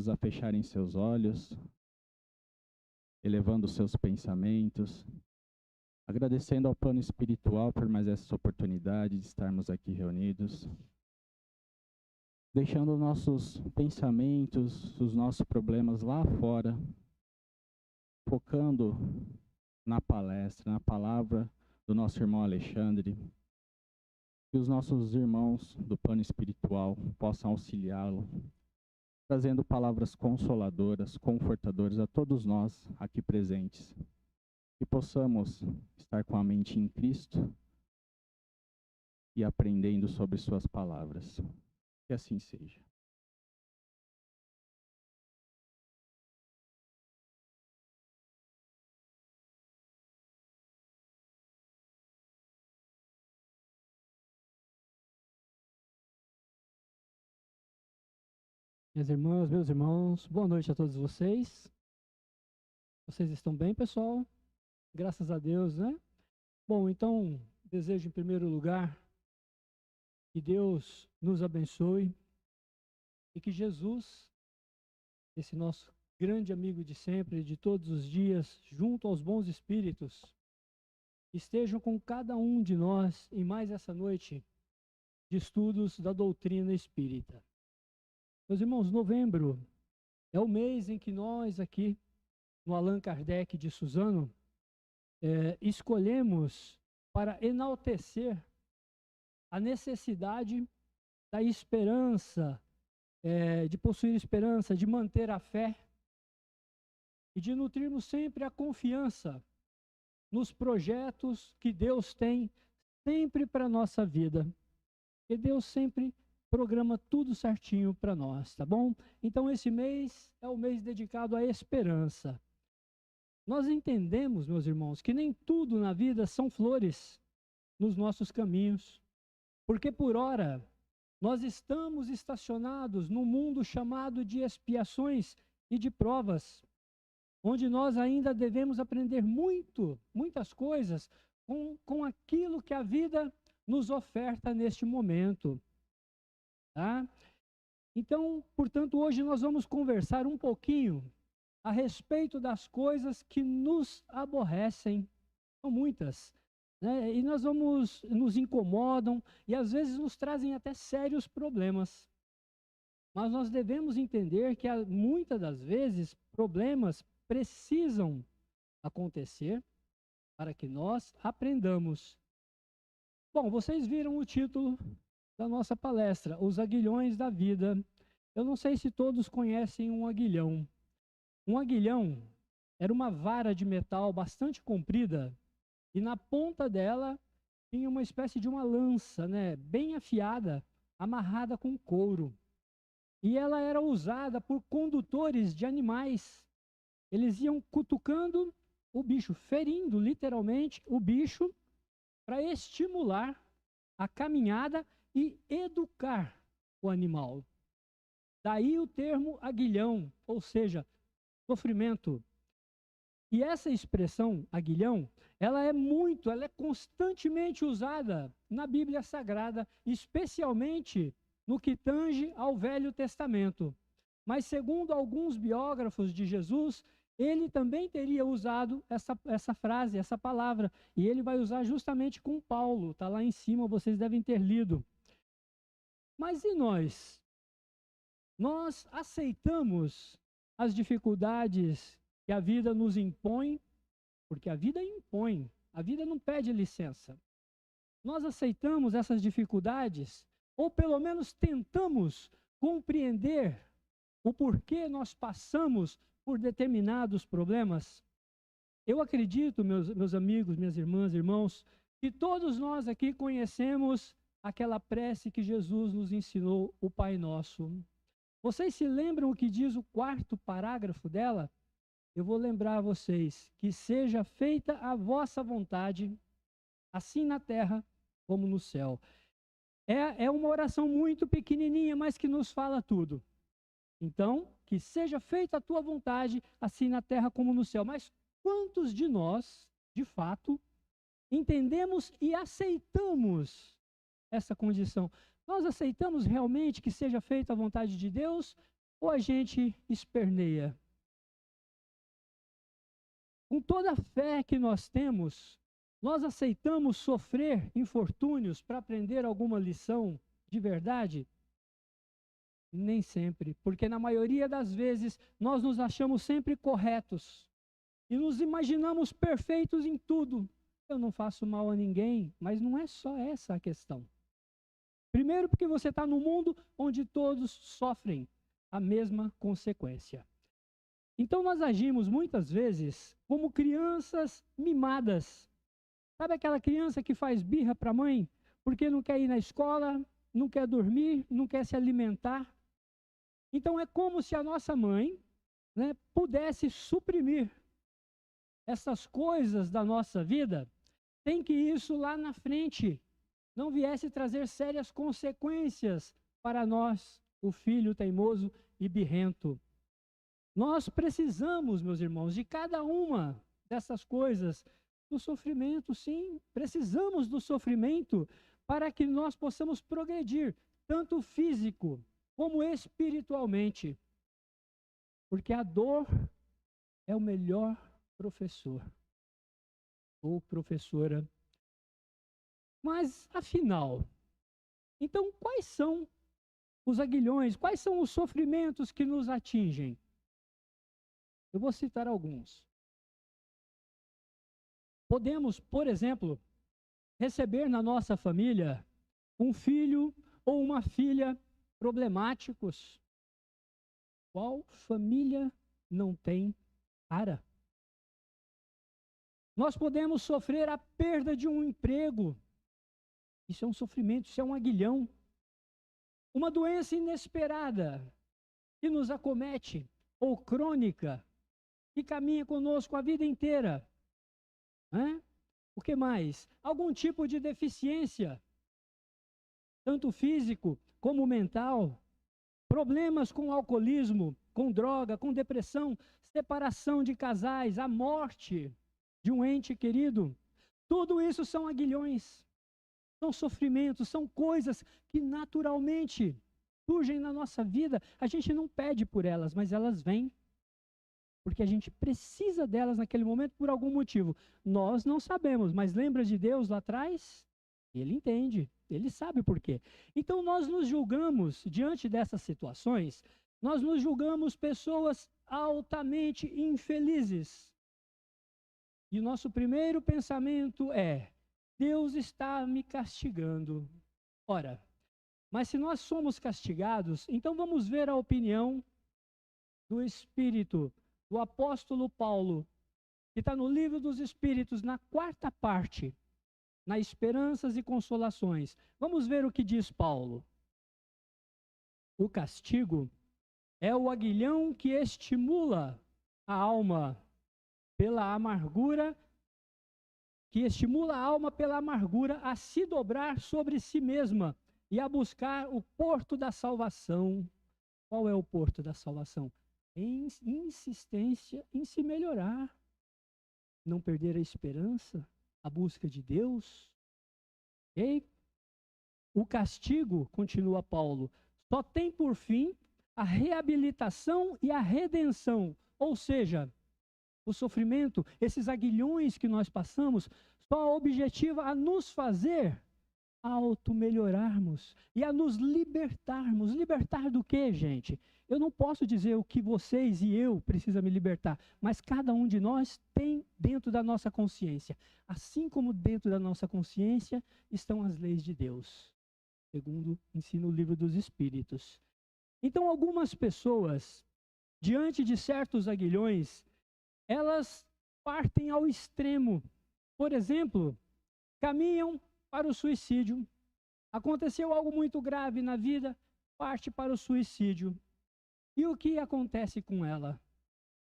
todos a fecharem seus olhos, elevando seus pensamentos, agradecendo ao plano espiritual por mais essa oportunidade de estarmos aqui reunidos, deixando nossos pensamentos, os nossos problemas lá fora, focando na palestra, na palavra do nosso irmão Alexandre, que os nossos irmãos do plano espiritual possam auxiliá-lo, trazendo palavras consoladoras, confortadoras a todos nós aqui presentes, que possamos estar com a mente em Cristo e aprendendo sobre suas palavras. Que assim seja. Minhas irmãs, meus irmãos, boa noite a todos vocês. Vocês estão bem, pessoal? Graças a Deus, né? Bom, então, desejo em primeiro lugar que Deus nos abençoe e que Jesus, esse nosso grande amigo de sempre, de todos os dias, junto aos bons espíritos, estejam com cada um de nós em mais essa noite de estudos da doutrina espírita. Meus irmãos, novembro é o mês em que nós aqui, no Allan Kardec de Suzano, escolhemos para enaltecer a necessidade da esperança, de possuir esperança, de manter a fé e de nutrirmos sempre a confiança nos projetos que Deus tem sempre para a nossa vida. E Deus sempre programa tudo certinho para nós, tá bom? Então esse mês é o mês dedicado à esperança. Nós entendemos, meus irmãos, que nem tudo na vida são flores nos nossos caminhos, porque por ora nós estamos estacionados num mundo chamado de expiações e de provas, onde nós ainda devemos aprender muitas coisas com aquilo que a vida nos oferta neste momento. Tá? Então, portanto, hoje nós vamos conversar um pouquinho a respeito das coisas que nos aborrecem, são muitas, né? E nos incomodam e às vezes nos trazem até sérios problemas. Mas nós devemos entender que muitas das vezes problemas precisam acontecer para que nós aprendamos. Bom, vocês viram o título da nossa palestra, Os Aguilhões da Vida. Eu não sei se todos conhecem um aguilhão. Um aguilhão era uma vara de metal bastante comprida e na ponta dela tinha uma espécie de uma lança, né, bem afiada, amarrada com couro. E ela era usada por condutores de animais. Eles iam cutucando o bicho, ferindo literalmente o bicho para estimular a caminhada e educar o animal. Daí o termo aguilhão, ou seja, sofrimento. E essa expressão aguilhão, ela é constantemente usada na Bíblia Sagrada, especialmente no que tange ao Velho Testamento. Mas segundo alguns biógrafos de Jesus, ele também teria usado essa frase, essa palavra, e ele vai usar justamente com Paulo, está lá em cima, vocês devem ter lido. Mas e nós? Nós aceitamos as dificuldades que a vida nos impõe, porque a vida impõe, a vida não pede licença. Nós aceitamos essas dificuldades, ou pelo menos tentamos compreender o porquê nós passamos por determinados problemas. Eu acredito, meus amigos, minhas irmãs, irmãos, que todos nós aqui conhecemos aquela prece que Jesus nos ensinou, o Pai Nosso. Vocês se lembram o que diz o quarto parágrafo dela? Eu vou lembrar a vocês: que seja feita a vossa vontade, assim na terra como no céu. É uma oração muito pequenininha, mas que nos fala tudo. Então, que seja feita a tua vontade, assim na terra como no céu. Mas quantos de nós, de fato, entendemos e aceitamos essa condição? Nós aceitamos realmente que seja feita a vontade de Deus? ou a gente esperneia? Com toda a fé que nós temos, nós aceitamos sofrer infortúnios para aprender alguma lição de verdade? Nem sempre, porque na maioria das vezes nós nos achamos sempre corretos e nos imaginamos perfeitos em tudo. Eu não faço mal a ninguém, mas não é só essa a questão. Primeiro, porque você está num mundo onde todos sofrem a mesma consequência. Então nós agimos muitas vezes como crianças mimadas. Sabe aquela criança que faz birra para a mãe porque não quer ir na escola, não quer dormir, não quer se alimentar? Então é como se a nossa mãe, né, pudesse suprimir essas coisas da nossa vida, sem que isso lá na frente não viesse trazer sérias consequências para nós, o filho teimoso e birrento. Nós precisamos, meus irmãos, de cada uma dessas coisas, do sofrimento, sim, precisamos do sofrimento para que nós possamos progredir, tanto físico como espiritualmente. Porque a dor é o melhor professor ou professora. Mas, afinal, então quais são os aguilhões, quais são os sofrimentos que nos atingem? Eu vou citar alguns. Podemos, por exemplo, receber na nossa família um filho ou uma filha problemáticos. Qual família não tem cara? Nós podemos sofrer a perda de um emprego. Isso é um sofrimento, isso é um aguilhão. Uma doença inesperada que nos acomete, ou crônica, que caminha conosco a vida inteira. O que mais? Algum tipo de deficiência, tanto físico como mental, problemas com alcoolismo, com droga, com depressão, separação de casais, a morte de um ente querido. Tudo isso são aguilhões, são sofrimentos, são coisas que naturalmente surgem na nossa vida. A gente não pede por elas, mas elas vêm. Porque a gente precisa delas naquele momento por algum motivo. Nós não sabemos, mas lembra de Deus lá atrás? Ele entende, ele sabe por quê. Então nós nos julgamos, diante dessas situações, nós nos julgamos pessoas altamente infelizes. E o nosso primeiro pensamento é: Deus está me castigando. Ora, mas se nós somos castigados, então vamos ver a opinião do Espírito, do apóstolo Paulo, que está no livro dos Espíritos, na 4ª parte, na Esperanças e Consolações. Vamos ver o que diz Paulo. O castigo é o aguilhão que estimula a alma pela amargura, a se dobrar sobre si mesma e a buscar o porto da salvação. Qual é o porto da salvação? Insistência em se melhorar, não perder a esperança, a busca de Deus. Okay? O castigo, continua Paulo, só tem por fim a reabilitação e a redenção, ou seja, o sofrimento, esses aguilhões que nós passamos, só objetiva a nos fazer auto-melhorarmos e a nos libertarmos. Libertar do quê, gente? Eu não posso dizer o que vocês e eu precisam me libertar, mas cada um de nós tem dentro da nossa consciência. Assim como dentro da nossa consciência estão as leis de Deus, segundo ensina o livro dos Espíritos. Então, algumas pessoas, diante de certos aguilhões, elas partem ao extremo. Por exemplo, caminham para o suicídio. Aconteceu algo muito grave na vida, parte para o suicídio. E o que acontece com ela?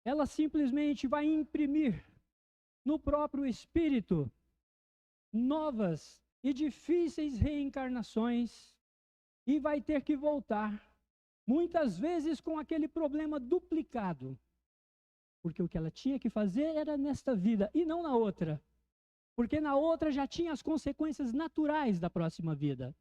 Ela simplesmente vai imprimir no próprio espírito novas e difíceis reencarnações e vai ter que voltar, muitas vezes com aquele problema duplicado. Porque o que ela tinha que fazer era nesta vida e não na outra. Porque na outra já tinha as consequências naturais da próxima vida.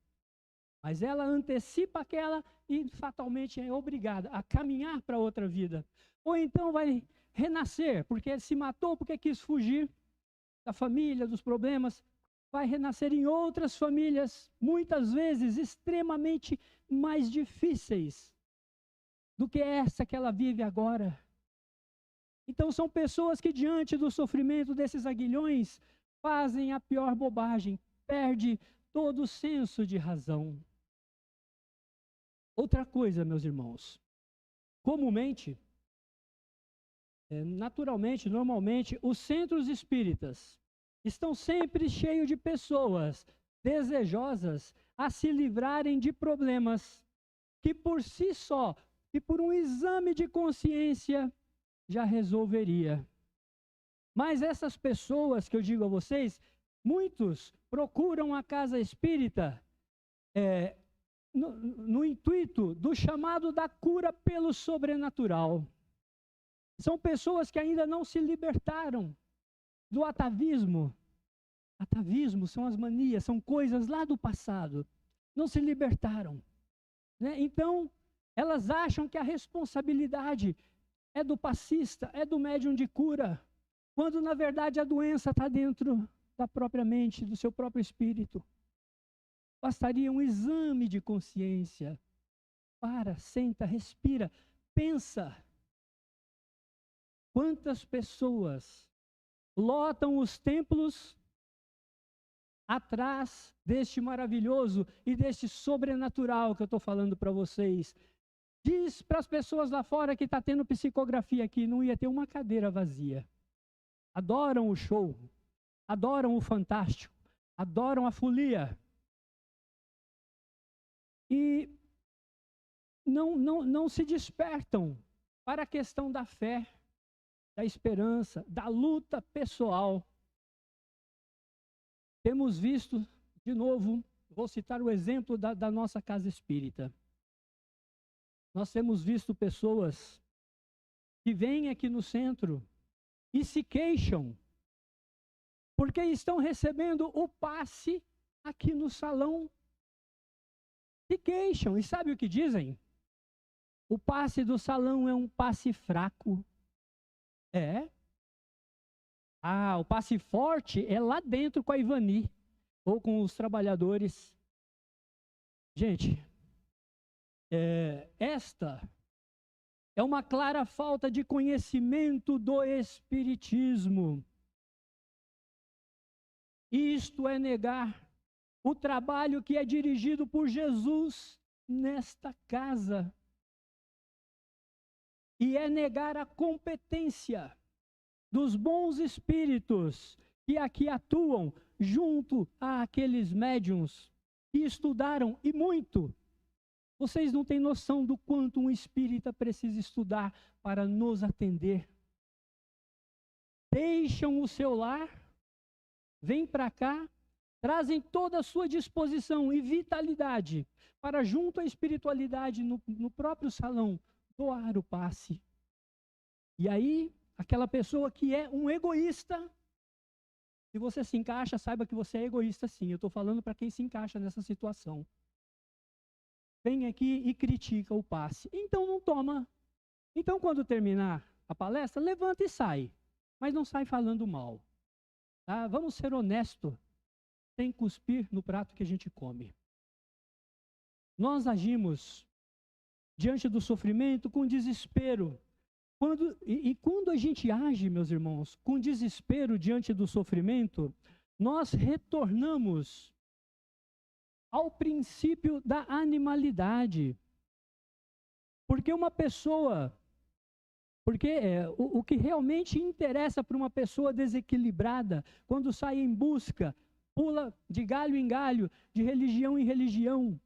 Mas ela antecipa aquela e fatalmente é obrigada a caminhar para outra vida. Ou então vai renascer, porque se matou, porque quis fugir da família, dos problemas, vai renascer em outras famílias, muitas vezes extremamente mais difíceis do que essa que ela vive agora. Então são pessoas que diante do sofrimento desses aguilhões fazem a pior bobagem, perde todo o senso de razão. Outra coisa, meus irmãos, comumente, naturalmente, normalmente, os centros espíritas estão sempre cheios de pessoas desejosas a se livrarem de problemas que por si só e por um exame de consciência já resolveria. Mas essas pessoas que eu digo a vocês, muitos procuram a casa espírita no intuito do chamado da cura pelo sobrenatural. São pessoas que ainda não se libertaram do atavismo. Atavismo são as manias, são coisas lá do passado. Não se libertaram, né? Então, elas acham que a responsabilidade é do passista, é do médium de cura, quando na verdade a doença está dentro da própria mente, do seu próprio espírito. Bastaria um exame de consciência. Para, senta, respira, pensa. Quantas pessoas lotam os templos atrás deste maravilhoso e deste sobrenatural que eu estou falando para vocês? Diz para as pessoas lá fora que está tendo psicografia aqui, não ia ter uma cadeira vazia. Adoram o show, adoram o fantástico, adoram a folia. E não se despertam para a questão da fé, da esperança, da luta pessoal. Temos visto, de novo, vou citar o exemplo da nossa casa espírita. Nós temos visto pessoas que vêm aqui no centro e se queixam porque estão recebendo o passe aqui no salão. Se queixam, e sabe o que dizem? O passe do salão é um passe fraco. O passe forte é lá dentro com a Ivani, ou com os trabalhadores. Gente, esta é uma clara falta de conhecimento do Espiritismo. Isto é negar o trabalho que é dirigido por Jesus nesta casa. E é negar a competência dos bons espíritos que aqui atuam junto àqueles médiuns que estudaram e muito. Vocês não têm noção do quanto um espírita precisa estudar para nos atender. Deixam o seu lar, vêm para cá, trazem toda a sua disposição e vitalidade para, junto à espiritualidade no próprio salão, doar o passe. E aí, aquela pessoa que é um egoísta, se você se encaixa, saiba que você é egoísta sim. Eu estou falando para quem se encaixa nessa situação. Vem aqui e critica o passe. Então não toma. Então quando terminar a palestra, levanta e sai. Mas não sai falando mal. Tá? Vamos ser honestos, sem cuspir no prato que a gente come. Nós agimos diante do sofrimento com desespero. Quando a gente age, meus irmãos, com desespero diante do sofrimento, nós retornamos ao princípio da animalidade. Porque uma pessoa, o que realmente interessa para uma pessoa desequilibrada, quando sai em busca, pula de galho em galho, de religião em religião,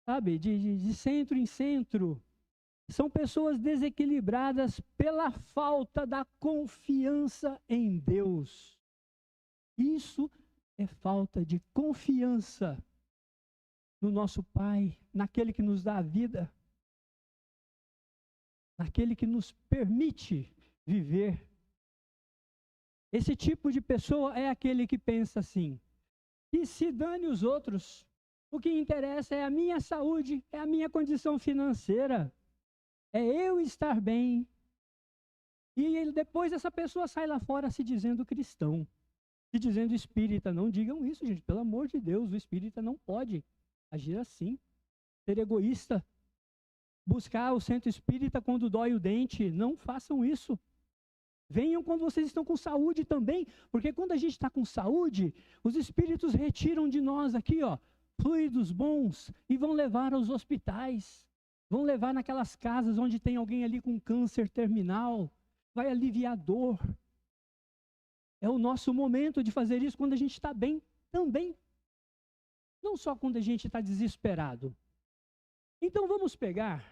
sabe, de centro em centro, são pessoas desequilibradas pela falta da confiança em Deus. Isso é falta de confiança no nosso Pai, naquele que nos dá a vida, naquele que nos permite viver. Esse tipo de pessoa é aquele que pensa assim: que se dane os outros, O que interessa é a minha saúde, é a minha condição financeira, é eu estar bem. E depois essa pessoa sai lá fora se dizendo cristão, se dizendo espírita. Não digam isso, gente, pelo amor de Deus, o espírita não pode agir assim, ser egoísta, buscar o centro espírita quando dói o dente. Não façam isso. Venham quando vocês estão com saúde também, porque quando a gente está com saúde, os espíritos retiram de nós aqui, ó, fluidos bons e vão levar aos hospitais, vão levar naquelas casas onde tem alguém ali com câncer terminal, vai aliviar a dor. É o nosso momento de fazer isso quando a gente está bem também, não só quando a gente está desesperado. Então vamos pegar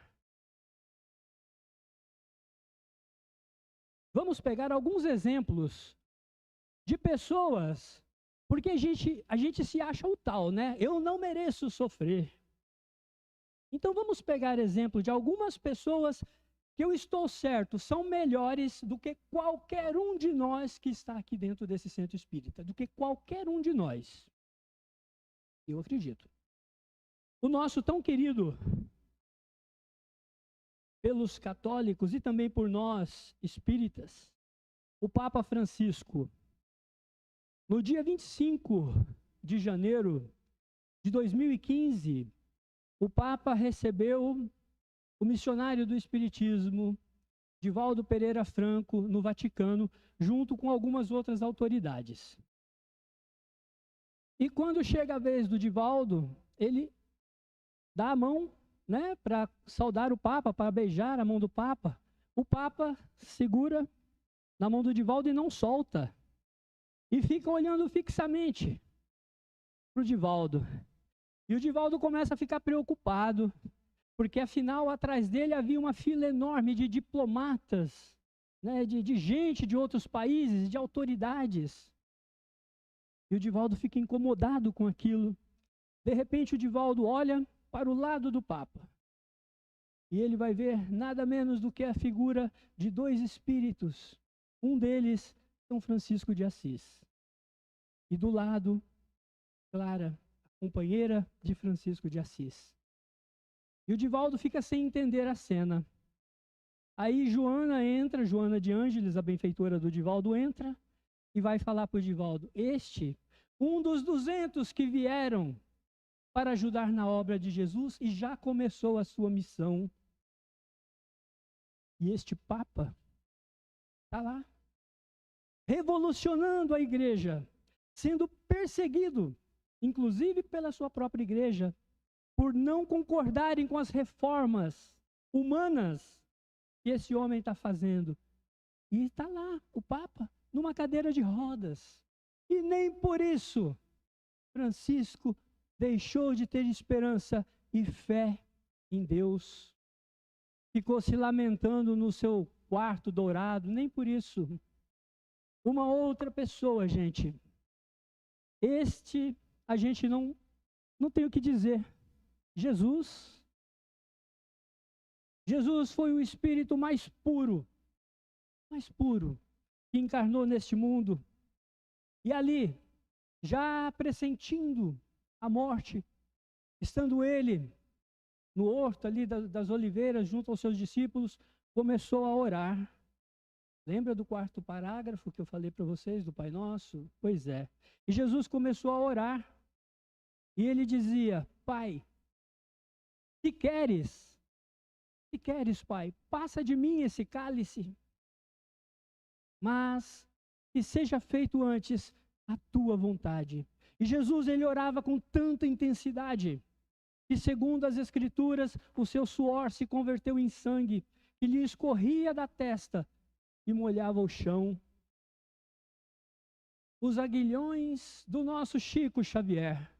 alguns exemplos de pessoas, porque a gente se acha o tal, né? Eu não mereço sofrer. Então vamos pegar exemplo de algumas pessoas que eu estou certo, são melhores do que qualquer um de nós que está aqui dentro desse centro espírita, do que qualquer um de nós. Eu acredito. O nosso tão querido pelos católicos e também por nós espíritas, o Papa Francisco, no dia 25 de janeiro de 2015, o Papa recebeu o missionário do Espiritismo, Divaldo Pereira Franco, no Vaticano, junto com algumas outras autoridades. E quando chega a vez do Divaldo, ele dá a mão, né, para saudar o Papa, para beijar a mão do Papa. O Papa segura na mão do Divaldo e não solta. E fica olhando fixamente para o Divaldo. E o Divaldo começa a ficar preocupado, porque afinal atrás dele havia uma fila enorme de diplomatas, né, de gente de outros países, de autoridades. E o Divaldo fica incomodado com aquilo. De repente o Divaldo olha para o lado do Papa. E ele vai ver nada menos do que a figura de dois espíritos. Um deles, São Francisco de Assis. E do lado, Clara, a companheira de Francisco de Assis. E o Divaldo fica sem entender a cena. Aí Joana entra, Joana de Ângeles, a benfeitora do Divaldo, entra e vai falar para o Divaldo: um dos 200 que vieram para ajudar na obra de Jesus e já começou a sua missão. E este Papa está lá, revolucionando a igreja, sendo perseguido, inclusive pela sua própria igreja, por não concordarem com as reformas humanas que esse homem está fazendo. E está lá, o Papa, numa cadeira de rodas. E nem por isso Francisco deixou de ter esperança e fé em Deus. Ficou se lamentando no seu quarto dourado, nem por isso. Uma outra pessoa, gente. A gente não tem o que dizer. Jesus foi o espírito mais puro que encarnou neste mundo. E ali, já pressentindo a morte, estando ele no horto ali das oliveiras, junto aos seus discípulos, começou a orar. Lembra do quarto parágrafo que eu falei para vocês, do Pai Nosso? Pois é. E Jesus começou a orar. E ele dizia: Pai, se queres, Pai, passa de mim esse cálice, mas que seja feito antes a tua vontade. E Jesus, ele orava com tanta intensidade, que segundo as Escrituras, o seu suor se converteu em sangue, que lhe escorria da testa e molhava o chão. Os aguilhões do nosso Chico Xavier.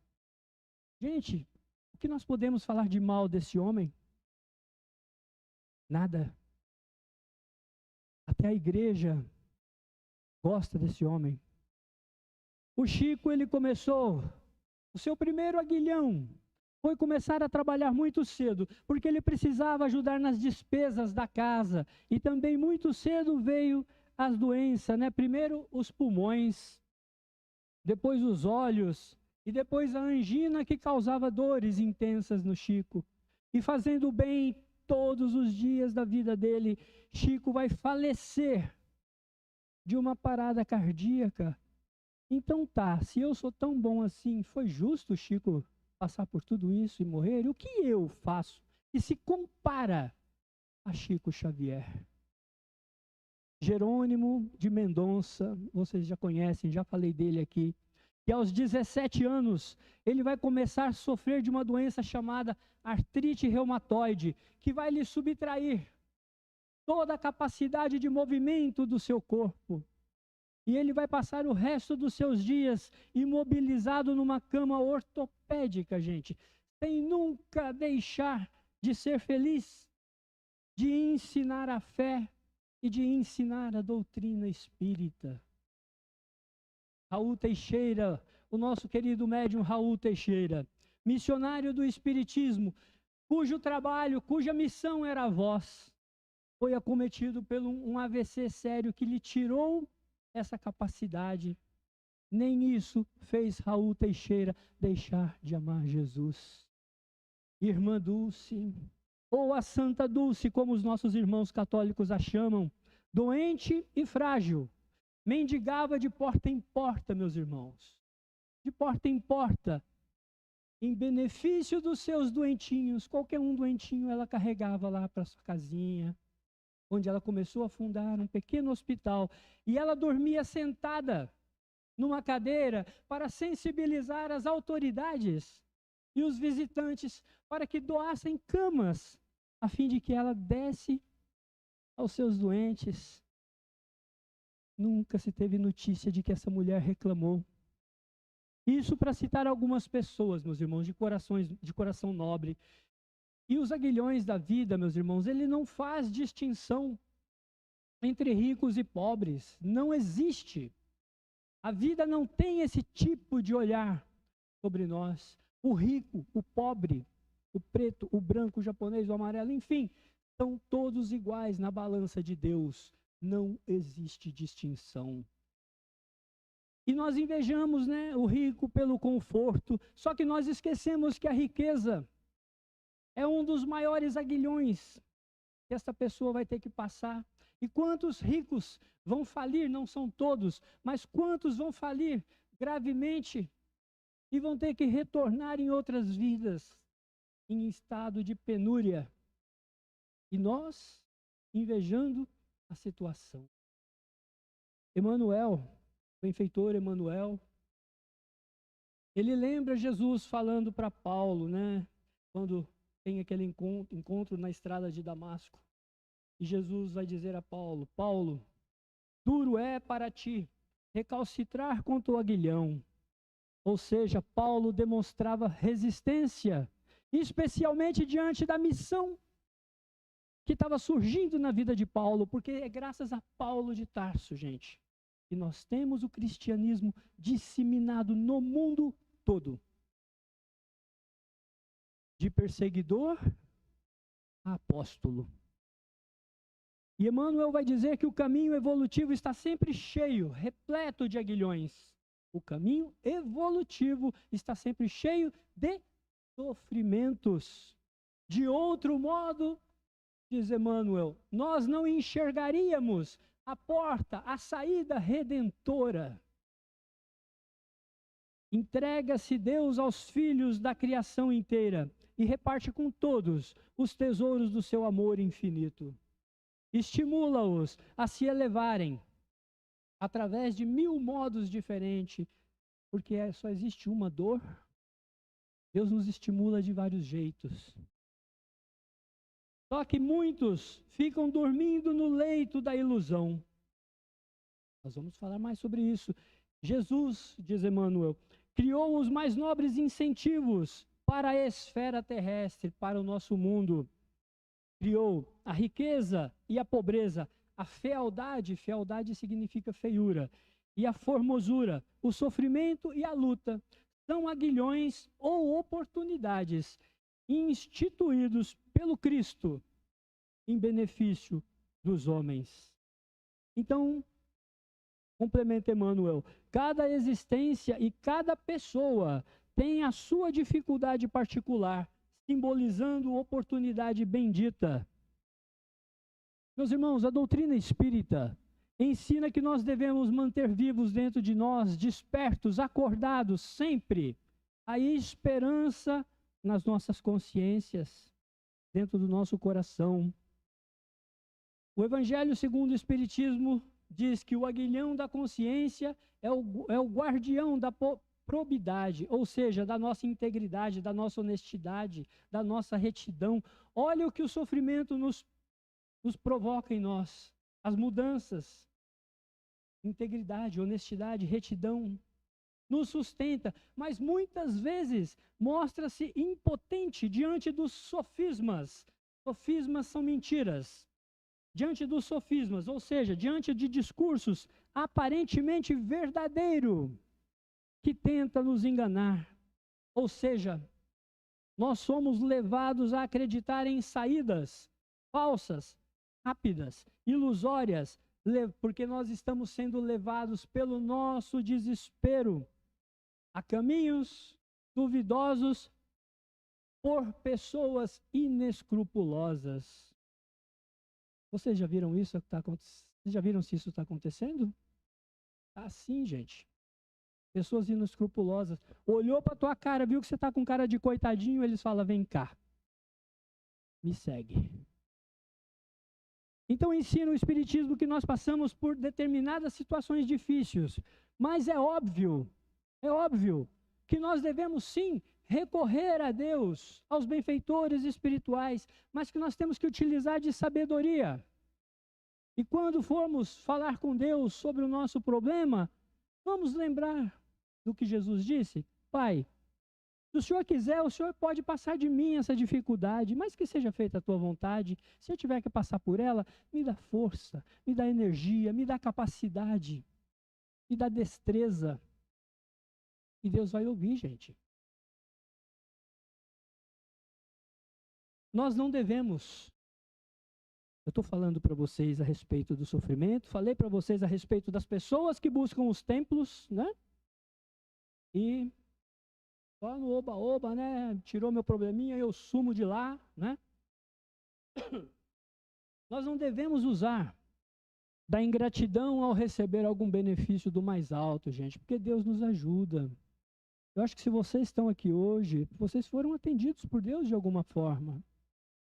Gente, o que nós podemos falar de mal desse homem? Nada. Até a igreja gosta desse homem. O Chico, ele começou, o seu primeiro aguilhão foi começar a trabalhar muito cedo, porque ele precisava ajudar nas despesas da casa. E também muito cedo veio as doenças, né? Primeiro os pulmões, depois os olhos, e depois a angina que causava dores intensas no Chico. E fazendo bem todos os dias da vida dele, Chico vai falecer de uma parada cardíaca. Então tá, se eu sou tão bom assim, foi justo o Chico passar por tudo isso e morrer? E o que eu faço que se compara a Chico Xavier? Jerônimo de Mendonça, vocês já conhecem, já falei dele aqui, que aos 17 anos ele vai começar a sofrer de uma doença chamada artrite reumatoide, que vai lhe subtrair toda a capacidade de movimento do seu corpo. E ele vai passar o resto dos seus dias imobilizado numa cama ortopédica, gente, sem nunca deixar de ser feliz, de ensinar a fé e de ensinar a doutrina espírita. Raul Teixeira, o nosso querido médium Raul Teixeira, missionário do Espiritismo, cujo trabalho, cuja missão era a voz, foi acometido por um AVC sério que lhe tirou essa capacidade. Nem isso fez Raul Teixeira deixar de amar Jesus. Irmã Dulce, ou a Santa Dulce, como os nossos irmãos católicos a chamam, doente e frágil, mendigava de porta em porta, meus irmãos, de porta em porta, em benefício dos seus doentinhos. Qualquer um doentinho ela carregava lá para sua casinha, onde ela começou a fundar um pequeno hospital, e ela dormia sentada numa cadeira para sensibilizar as autoridades e os visitantes para que doassem camas, a fim de que ela desse aos seus doentes. Nunca se teve notícia de que essa mulher reclamou. Isso para citar algumas pessoas, meus irmãos, de coração nobre. E os aguilhões da vida, meus irmãos, ele não faz distinção entre ricos e pobres. Não existe. A vida não tem esse tipo de olhar sobre nós. O rico, o pobre, o preto, o branco, o japonês, o amarelo, enfim, são todos iguais na balança de Deus. Não existe distinção. E nós invejamos, né, o rico pelo conforto, só que nós esquecemos que a riqueza é um dos maiores aguilhões que esta pessoa vai ter que passar. E quantos ricos vão falir? Não são todos, mas quantos vão falir gravemente e vão ter que retornar em outras vidas em estado de penúria. E nós invejando a situação. Emanuel, o benfeitor Emanuel, ele lembra Jesus falando para Paulo, né, quando tem aquele encontro na estrada de Damasco. E Jesus vai dizer a Paulo: Paulo, duro é para ti recalcitrar contra o aguilhão. Ou seja, Paulo demonstrava resistência, especialmente diante da missão que estava surgindo na vida de Paulo, porque é graças a Paulo de Tarso, gente, que nós temos o cristianismo disseminado no mundo todo. De perseguidor a apóstolo. E Emmanuel vai dizer que o caminho evolutivo está sempre cheio, repleto de aguilhões. O caminho evolutivo está sempre cheio de sofrimentos. De outro modo, diz Emmanuel, nós não enxergaríamos a porta, a saída redentora. Entrega-se Deus aos filhos da criação inteira e reparte com todos os tesouros do seu amor infinito. Estimula-os a se elevarem através de 1000 modos diferentes, porque só existe uma dor. Deus nos estimula de vários jeitos. Só que muitos ficam dormindo no leito da ilusão. Nós vamos falar mais sobre isso. Jesus, diz Emmanuel, criou os mais nobres incentivos para a esfera terrestre, para o nosso mundo. Criou a riqueza e a pobreza, a fealdade, fealdade significa feiura, e a formosura, o sofrimento e a luta, são aguilhões ou oportunidades instituídos pelo Cristo em benefício dos homens. Então, Complementa Emmanuel. Cada existência e cada pessoa tem a sua dificuldade particular, simbolizando oportunidade bendita. Meus irmãos, a doutrina espírita ensina que nós devemos manter vivos dentro de nós, despertos, acordados, sempre, a esperança nas nossas consciências, dentro do nosso coração. O Evangelho segundo o Espiritismo diz que o aguilhão da consciência é o guardião da probidade, ou seja, da nossa integridade, da nossa honestidade, da nossa retidão. Olha o que o sofrimento nos provoca em nós, as mudanças. Integridade, honestidade, retidão, nos sustenta, mas muitas vezes mostra-se impotente diante dos sofismas. Sofismas são mentiras. Diante dos sofismas, ou seja, diante de discursos aparentemente verdadeiros, que tenta nos enganar. Ou seja, nós somos levados a acreditar em saídas falsas, rápidas, ilusórias, porque nós estamos sendo levados pelo nosso desespero a caminhos duvidosos por pessoas inescrupulosas. Vocês já viram isso que está acontecendo? Vocês já viram se isso está acontecendo? Tá assim, gente. Pessoas inescrupulosas. Olhou para tua cara, viu que você está com cara de coitadinho, eles falam, vem cá, me segue. Então ensina o Espiritismo que nós passamos por determinadas situações difíceis, mas é óbvio que nós devemos sim recorrer a Deus, aos benfeitores espirituais, mas que nós temos que utilizar de sabedoria. E quando formos falar com Deus sobre o nosso problema, vamos lembrar do que Jesus disse: Pai, se o Senhor quiser, o Senhor pode passar de mim essa dificuldade, mas que seja feita a tua vontade. Se eu tiver que passar por ela, me dá força, me dá energia, me dá capacidade, me dá destreza. E Deus vai ouvir, gente. Nós não devemos. Eu estou falando para vocês a respeito do sofrimento, falei para vocês a respeito das pessoas que buscam os templos, né? E só no oba-oba, né? Tirou meu probleminha, eu sumo de lá, né? Nós não devemos usar da ingratidão ao receber algum benefício do mais alto, gente, porque Deus nos ajuda. Eu acho que se vocês estão aqui hoje, vocês foram atendidos por Deus de alguma forma.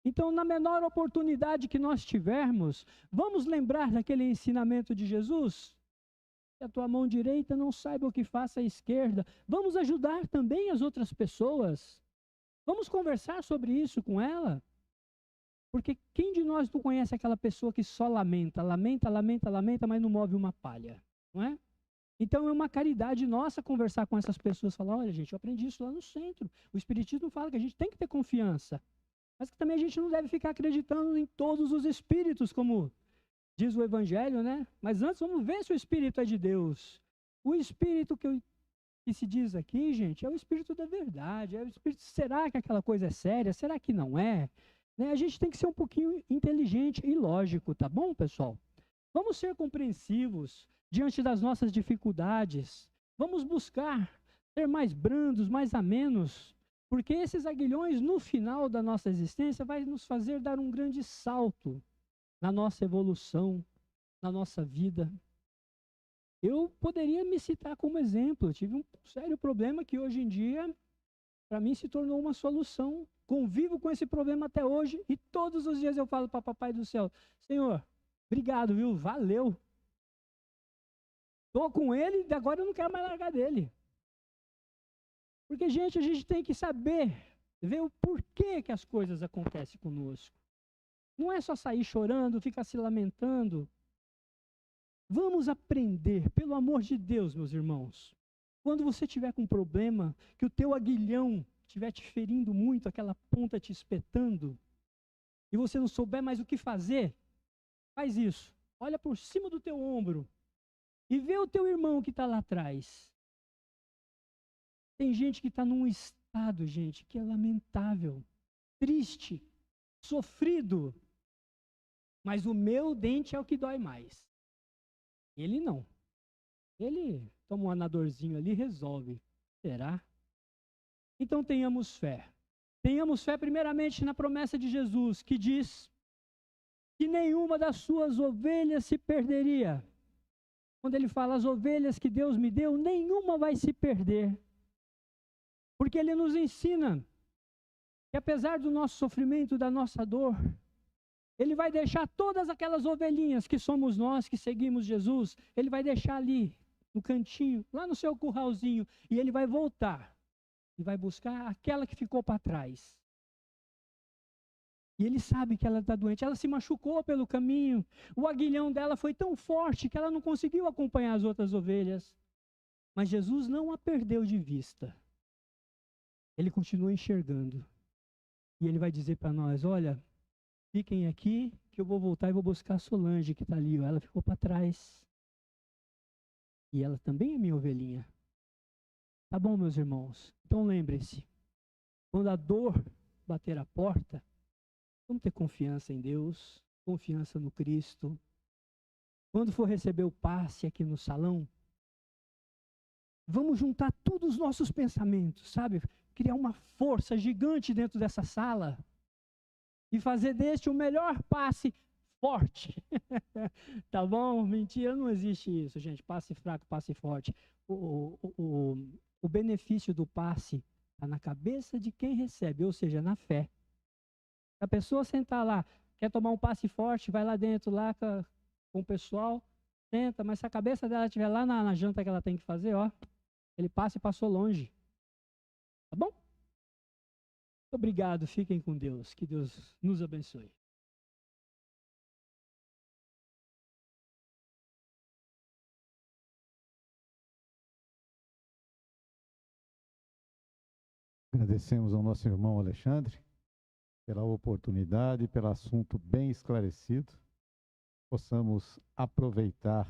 Então, na menor oportunidade que nós tivermos, vamos lembrar daquele ensinamento de Jesus? Que a tua mão direita não saiba o que faça a esquerda. Vamos ajudar também as outras pessoas. Vamos conversar sobre isso com ela. Porque quem de nós não conhece aquela pessoa que só lamenta, mas não move uma palha, não é? Então é uma caridade nossa conversar com essas pessoas, falar, olha gente, eu aprendi isso lá no centro. O Espiritismo fala que a gente tem que ter confiança, mas que também a gente não deve ficar acreditando em todos os espíritos, como diz o Evangelho, né? Mas antes vamos ver se o Espírito é de Deus. O Espírito que se diz aqui, gente, é o Espírito da verdade, é o Espírito, será que aquela coisa é séria? Será que não é? Né? A gente tem que ser um pouquinho inteligente e lógico, tá bom, pessoal? Vamos ser compreensivos diante das nossas dificuldades. Vamos buscar ser mais brandos, mais amenos, porque esses aguilhões, no final da nossa existência, vai nos fazer dar um grande salto na nossa evolução, na nossa vida. Eu poderia me citar como exemplo. Eu tive um sério problema que hoje em dia, para mim, se tornou uma solução. Convivo com esse problema até hoje e todos os dias eu falo para Papai do Céu, Senhor, obrigado, viu? Valeu. Estou com ele e agora eu não quero mais largar dele. Porque, gente, a gente tem que saber, ver o porquê que as coisas acontecem conosco. Não é só sair chorando, ficar se lamentando. Vamos aprender, pelo amor de Deus, meus irmãos. Quando você tiver com um problema, que o teu aguilhão estiver te ferindo muito, aquela ponta te espetando, e você não souber mais o que fazer, faz isso. Olha por cima do teu ombro e vê o teu irmão que está lá atrás. Tem gente que está num estado, gente, que é lamentável, triste, sofrido. Mas o meu dente é o que dói mais. Ele não. Ele toma um anadorzinho ali e resolve. Será? Então tenhamos fé. Tenhamos fé primeiramente na promessa de Jesus, que diz que nenhuma das suas ovelhas se perderia. Quando ele fala as ovelhas que Deus me deu, nenhuma vai se perder. Porque ele nos ensina que apesar do nosso sofrimento, da nossa dor, ele vai deixar todas aquelas ovelhinhas que somos nós, que seguimos Jesus, ele vai deixar ali, no cantinho, lá no seu curralzinho, e ele vai voltar, e vai buscar aquela que ficou para trás. E ele sabe que ela está doente, ela se machucou pelo caminho, o aguilhão dela foi tão forte que ela não conseguiu acompanhar as outras ovelhas. Mas Jesus não a perdeu de vista. Ele continua enxergando. E ele vai dizer para nós, olha, fiquem aqui que eu vou voltar e vou buscar a Solange que está ali, ó. Ela ficou para trás. E ela também é minha ovelhinha. Tá bom, meus irmãos? Então lembre-se, quando a dor bater a porta, vamos ter confiança em Deus, confiança no Cristo. Quando for receber o passe aqui no salão, vamos juntar todos os nossos pensamentos, sabe? Criar uma força gigante dentro dessa sala e fazer deste o melhor passe forte. Tá bom? Mentira, não existe isso, gente. Passe fraco, passe forte. O benefício do passe está na cabeça de quem recebe, ou seja, na fé. A pessoa sentar lá, quer tomar um passe forte, vai lá dentro, lá com o pessoal, senta, mas se a cabeça dela estiver lá na janta que ela tem que fazer, ó, ele passa e passou longe. Tá bom? Obrigado, fiquem com Deus. Que Deus nos abençoe. Agradecemos ao nosso irmão Alexandre pela oportunidade, pelo assunto bem esclarecido. Possamos aproveitar